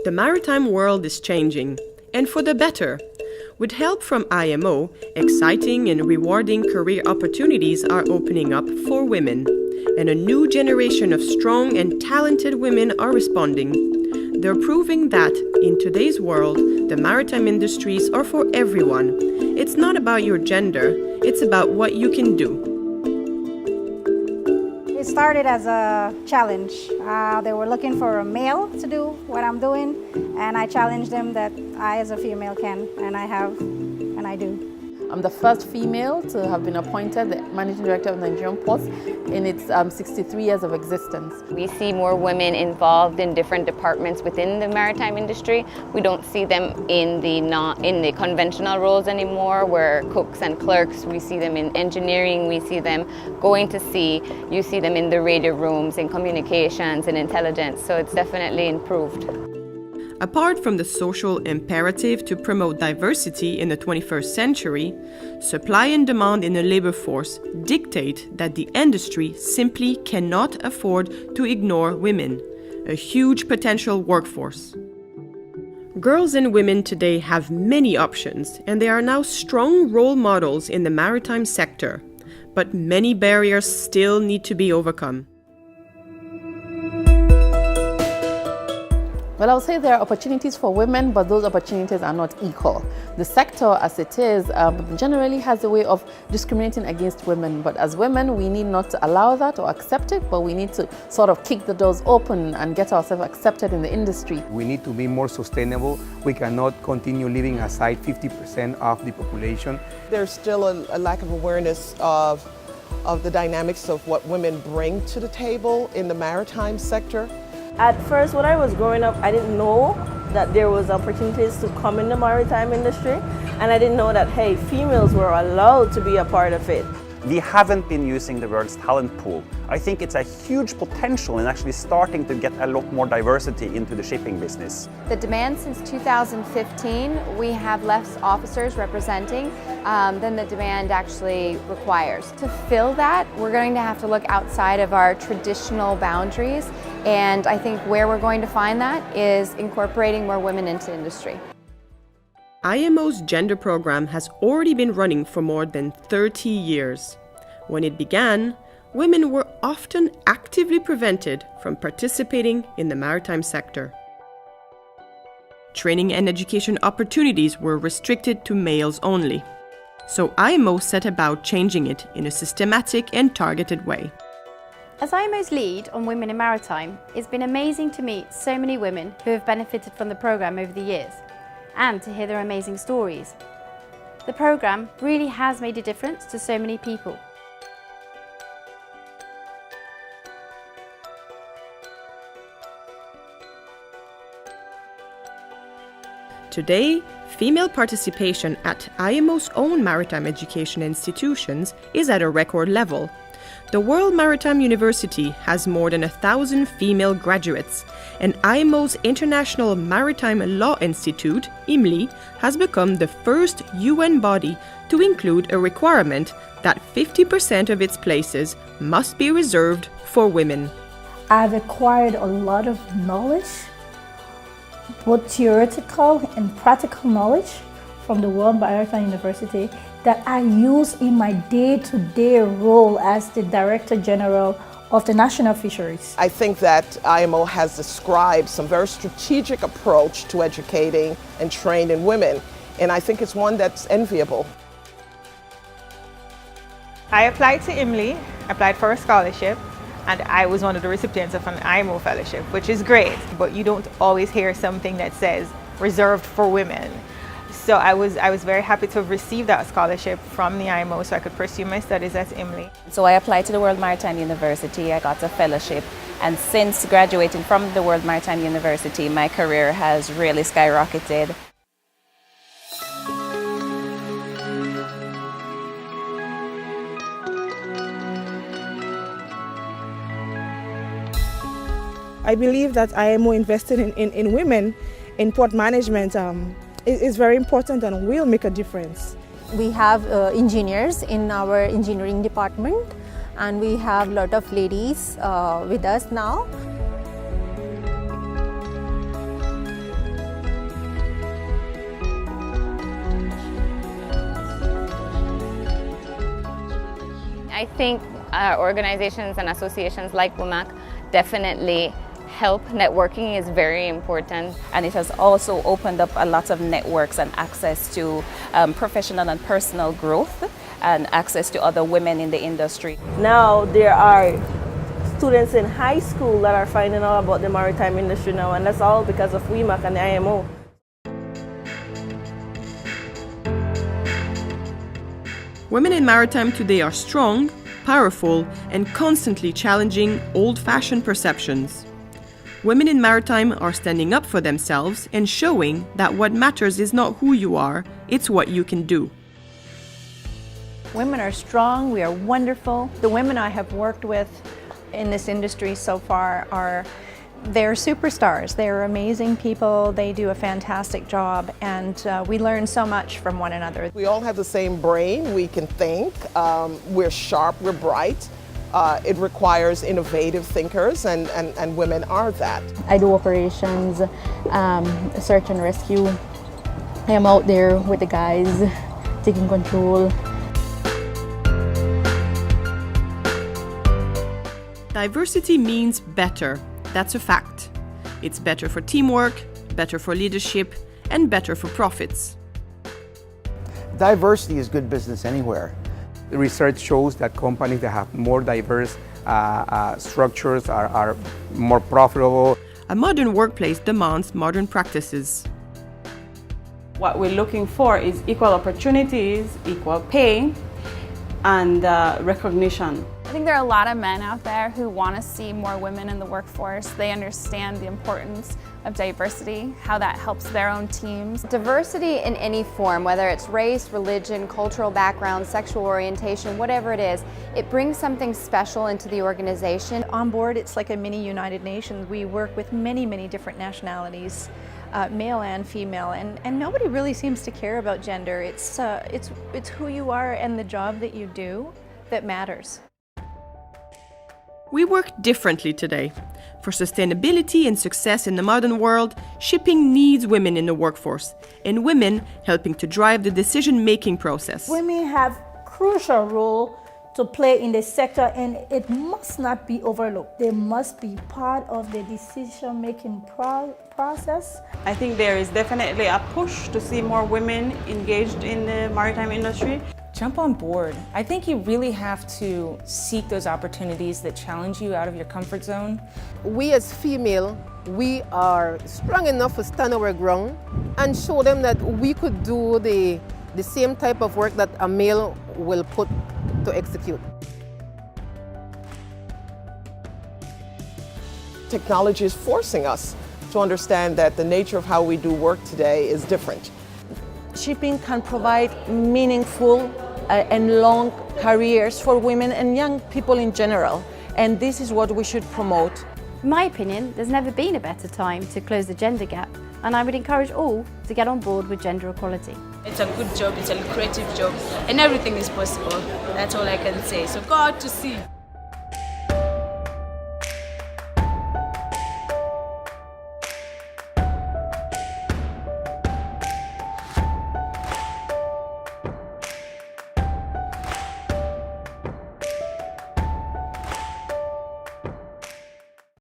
The maritime world is changing, and for the better. With help from IMO, exciting and rewarding career opportunities are opening up for women, and a new generation of strong and talented women are responding. They're proving that, in today's world, the maritime industries are for everyone. It's not about your gender, it's about what you can do. It started as a challenge. They were looking for a male to do what I'm doing, and I challenged them that I as a female can, and I have, and I do. I'm the first female to have been appointed the Managing Director of the Nigerian Ports in its 63 years of existence. We see more women involved in different departments within the maritime industry. We don't see them in the conventional roles anymore, where cooks and clerks. We see them in engineering, we see them going to sea, you see them in the radio rooms, in communications and intelligence, so it's definitely improved. Apart from the social imperative to promote diversity in the 21st century, supply and demand in the labor force dictate that the industry simply cannot afford to ignore women, a huge potential workforce. Girls and women today have many options, and they are now strong role models in the maritime sector, but many barriers still need to be overcome. Well, I would say there are opportunities for women, but those opportunities are not equal. The sector as it is generally has a way of discriminating against women, but as women we need not to allow that or accept it, but we need to sort of kick the doors open and get ourselves accepted in the industry. We need to be more sustainable. We cannot continue leaving aside 50% of the population. There's still a lack of awareness of the dynamics of what women bring to the table in the maritime sector. At first, when I was growing up, I didn't know that there was opportunities to come in the maritime industry, and I didn't know that, hey, females were allowed to be a part of it. We haven't been using the world's talent pool. I think it's a huge potential in actually starting to get a lot more diversity into the shipping business. The demand since 2015, we have less officers representing than the demand actually requires. To fill that, we're going to have to look outside of our traditional boundaries, and I think where we're going to find that is incorporating more women into the industry. IMO's gender program has already been running for more than 30 years. When it began, women were often actively prevented from participating in the maritime sector. Training and education opportunities were restricted to males only. So IMO set about changing it in a systematic and targeted way. As IMO's lead on women in maritime, it's been amazing to meet so many women who have benefited from the program over the years, and to hear their amazing stories. The program really has made a difference to so many people. Today, female participation at IMO's own maritime education institutions is at a record level. The World Maritime University has more than 1,000 female graduates, and IMO's International Maritime Law Institute, IMLI, has become the first UN body to include a requirement that 50% of its places must be reserved for women. I've acquired a lot of knowledge, both theoretical and practical knowledge, from the World Maritime University that I use in my day-to-day role as the Director General of the National Fisheries. I think that IMO has described some very strategic approach to educating and training women, and I think it's one that's enviable. I applied to IMLI, applied for a scholarship, and I was one of the recipients of an IMO fellowship, which is great, but you don't always hear something that says reserved for women. So I was very happy to have received that scholarship from the IMO so I could pursue my studies at IMLI. So I applied to the World Maritime University, I got a fellowship, and since graduating from the World Maritime University, my career has really skyrocketed. I believe that IMO invested in women in port management is very important and will make a difference. We have engineers in our engineering department, and we have a lot of ladies with us now. I think organizations and associations like WMAC definitely help. Networking is very important. And it has also opened up a lot of networks and access to professional and personal growth and access to other women in the industry. Now there are students in high school that are finding out about the maritime industry now, and that's all because of WMAC and the IMO. Women in maritime today are strong, powerful, and constantly challenging old-fashioned perceptions. Women in maritime are standing up for themselves and showing that what matters is not who you are, it's what you can do. Women are strong, we are wonderful. The women I have worked with in this industry so far they're superstars. They're amazing people, they do a fantastic job, and we learn so much from one another. We all have the same brain, we can think, we're sharp, we're bright. It requires innovative thinkers, and women are that. I do operations, search and rescue. I am out there with the guys, taking control. Diversity means better. That's a fact. It's better for teamwork, better for leadership, and better for profits. Diversity is good business anywhere. The research shows that companies that have more diverse structures are more profitable. A modern workplace demands modern practices. What we're looking for is equal opportunities, equal pay, and recognition. I think there are a lot of men out there who want to see more women in the workforce. They understand the importance of diversity, how that helps their own teams. Diversity in any form, whether it's race, religion, cultural background, sexual orientation, whatever it is, it brings something special into the organization. On board, it's like a mini United Nations. We work with many, many different nationalities, male and female, and nobody really seems to care about gender. It's who you are and the job that you do that matters. We work differently today. For sustainability and success in the modern world, shipping needs women in the workforce, and women helping to drive the decision-making process. Women have crucial role to play in the sector, and it must not be overlooked. They must be part of the decision-making process. I think there is definitely a push to see more women engaged in the maritime industry. Jump on board. I think you really have to seek those opportunities that challenge you out of your comfort zone. We as female, we are strong enough to stand our ground and show them that we could do the same type of work that a male will put to execute. Technology is forcing us to understand that the nature of how we do work today is different. Shipping can provide meaningful and long careers for women and young people in general, and this is what we should promote. In my opinion, there's never been a better time to close the gender gap, and I would encourage all to get on board with gender equality. It's a good job, it's a lucrative job, and everything is possible. That's all I can say. So go out to sea.